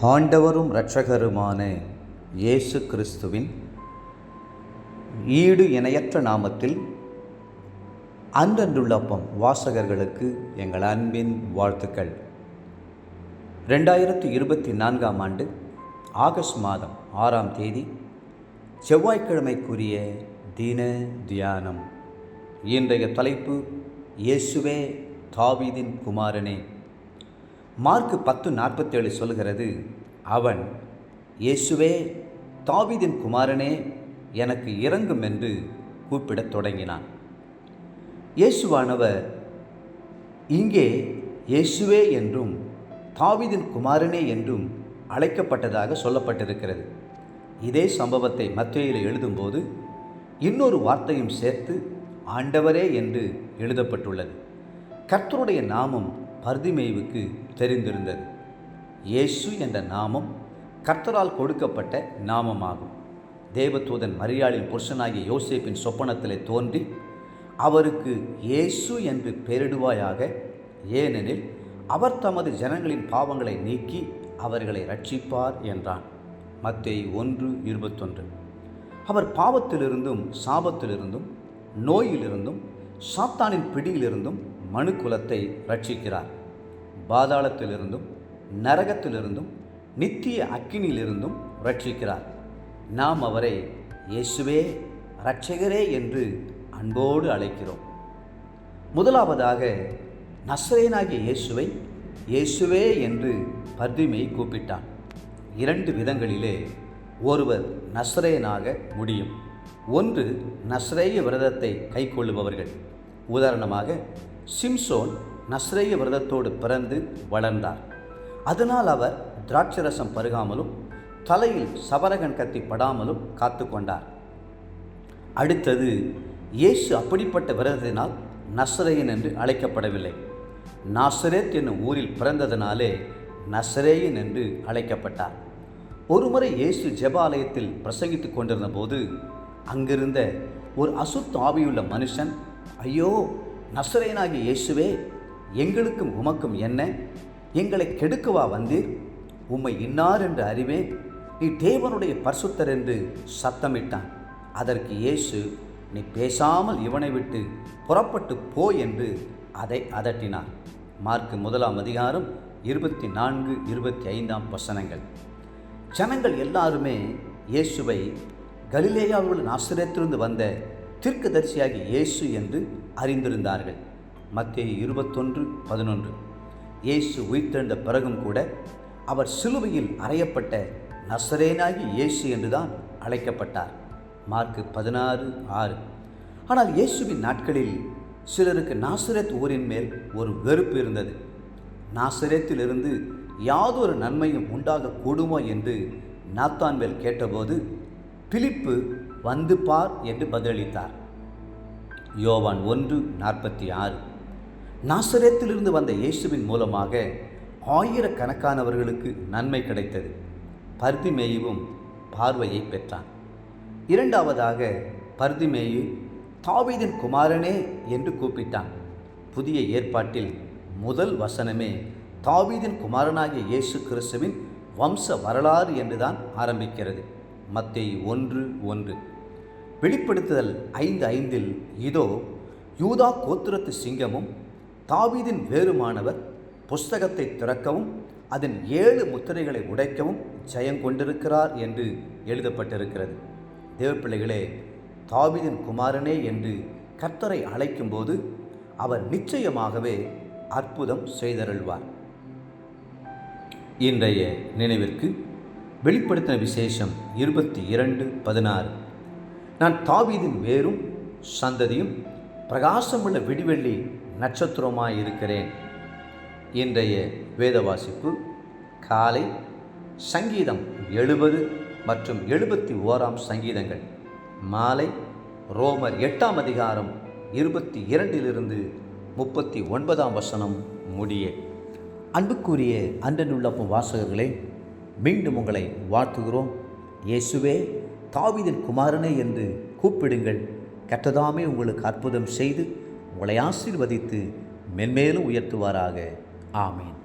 ஆண்டவரும் இரட்சகருமான இயேசு கிறிஸ்துவின் ஈடு இணையற்ற நாமத்தில் அன்றன்றுள்ளப்பம் வாசகர்களுக்கு எங்கள் அன்பின் வாழ்த்துக்கள். 2024 ஆண்டு ஆகஸ்ட் மாதம் 6ஆம் தேதி செவ்வாய்க்கிழமைக்குரிய தின தியானம். இன்றைய தலைப்பு இயேசுவே தாவீதின் குமாரனே. மார்க் 10:47 சொல்கிறது, அவன் இயேசுவே தாவீதின் குமாரனே எனக்கு இரங்கும் என்று கூப்பிடத் தொடங்கினான். இயேசுவானவர் இங்கே இயேசுவே என்றும் தாவீதின் குமாரனே என்றும் அழைக்கப்பட்டதாக சொல்லப்பட்டிருக்கிறது. இதே சம்பவத்தை மத்தேயுவில் எழுதும்போது இன்னொரு வார்த்தையும் சேர்த்து ஆண்டவரே என்று எழுதப்பட்டுள்ளது. கர்த்தருடைய நாமம் பர்திமேயுவுக்கு தெரிந்திருந்தது. இயேசு என்ற நாமம் கர்த்தரால் கொடுக்கப்பட்ட நாமமாகும். தேவதூதன் மரியாளின் புருஷனாகிய யோசேப்பின் சொப்பனத்திலே தோன்றி அவருக்கு இயேசு என்று பெயரிடுவாயாக, ஏனெனில் அவர் தமது ஜனங்களின் பாவங்களை நீக்கி அவர்களை ரட்சிப்பார் என்றான். மத்தேயு 1:21. அவர் பாவத்திலிருந்தும் சாபத்திலிருந்தும் நோயிலிருந்தும் சாத்தானின் பிடியிலிருந்தும் மனுக்குலத்தை ரட்சிக்கிறார். பாதாளத்திலிருந்தும் நரகத்திலிருந்தும் நித்திய அக்கினியிலிருந்தும் ரட்சிக்கிறார். நாம் அவரை இயேசுவே இரட்சகரே என்று அன்போடு அழைக்கிறோம். முதலாவதாக நசரேயனாகிய இயேசுவை இயேசுவே என்று பர்திமேயு கூப்பிட்டான். 2 விதங்களிலே ஒருவர் நசரேயனாக முடியும். ஒன்று நசரேய விரதத்தை கைக்கொள்ளுபவர்கள். உதாரணமாக சிம்சோன் நசரேய விரதத்தோடு பிறந்து வளர்ந்தார். அதனால் அவர் திராட்சரசம் பருகாமலும் தலையில் சபரகன் கத்தி படாமலும் காத்து கொண்டார். அடுத்தது இயேசு அப்படிப்பட்ட விரதத்தினால் நசரேயன் என்று அழைக்கப்படவில்லை. நாசரேத் என்னும் ஊரில் பிறந்ததினாலே நசரேயன் என்று அழைக்கப்பட்டார். ஒருமுறை இயேசு ஜெபாலயத்தில் பிரசங்கித்து கொண்டிருந்த போது அங்கிருந்த ஒரு அசுத்த ஆவியுள்ள மனுஷன், ஐயோ நசரேயனாகிய இயேசுவே, எங்களுக்கும் உமக்கும் என்ன? எங்களை கெடுக்கவா வந்தீர்? உம்மை இன்னார் என்று அறிவேன், நீ தேவனுடைய பரிசுத்தர் என்று சத்தமிட்டான். அதற்கு இயேசு, நீ பேசாமல் இவனை விட்டு புறப்பட்டு போ என்று அதை அதட்டினார். மார்க் 1:24-25 ஜனங்கள் எல்லாருமே இயேசுவை கலிலேயாவில் உள்ள நாசரேத்திலிருந்து வந்த தீர்க்கதரிசியாகிய இயேசு என்று அறிந்திருந்தார்கள். மத்தேயு 21:11. இயேசு உயிர்த்தெழுந்த பிறகும் கூட அவர் சிலுவையில் அறையப்பட்ட நசரேயனாகிய இயேசு என்றுதான் அழைக்கப்பட்டார். மார்க் 16:6. ஆனால் இயேசுவின் நாட்களில் சிலருக்கு நாசரேத் ஊரின் மேல் ஒரு வெறுப்பு இருந்தது. நாசரேத்திலிருந்து யாதொரு நன்மையும் உண்டாக கூடுமோ என்று நாத்தான்வேல் கேட்டபோது பிலிப்பு வந்து பார் என்று பதிலளித்தார். யோவான் 1:46. நாசரேத்திலிருந்து வந்த இயேசுவின் மூலமாக ஆயிரக்கணக்கானவர்களுக்கு நன்மை கிடைத்தது. பர்திமேயுவும் பார்வையை பெற்றான். இரண்டாவதாக பர்திமேயு தாவீதின் குமாரனே என்று கூப்பிட்டான். புதிய ஏற்பாட்டில் முதல் வசனமே தாவீதின் குமாரனாகிய இயேசு கிறிஸ்துவின் வம்ச வரலாறு என்றுதான் ஆரம்பிக்கிறது. மத்தேயு 1:1. வெளிப்படுத்துதல் 5:5 இதோ யூதா கோத்திரத்து சிங்கமும் தாவீதின் வேறுமானவர் புஸ்தகத்தை திறக்கவும் அதன் 7 முத்திரைகளை உடைக்கவும் ஜெயங்கொண்டிருக்கிறார் என்று எழுதப்பட்டிருக்கிறது. தேவப்பிள்ளைகளே, தாவீதின் குமாரனே என்று கர்த்தரை அழைக்கும்போது அவர் நிச்சயமாகவே அற்புதம் செய்தருள்வார். இன்றைய நினைவிற்கு வெளிப்படுத்தின விசேஷம் 22:16. நான் தாவீதின் வேரும் சந்ததியும் பிரகாசமுள்ள விடிவெள்ளி நட்சத்திரமாயிருக்கிறேன். இன்றைய வேத வாசிப்பு காலை சங்கீதம் 70 மற்றும் 71 சங்கீதங்கள். மாலை ரோமர் 8:22-39 முடிய. அன்புக்குரிய அன்றனுள்ளப்பம் வாசகர்களே, மீண்டும் உங்களை வாழ்த்துகிறோம். இயேசுவே தாவீதின் குமாரனே என்று கூப்பிடுங்கள். கர்த்ததாமே உங்களுக்கு அற்புதம் செய்து உங்களை ஆசீர்வதித்து மென்மேலும் உயர்த்துவாராக. ஆமீன்.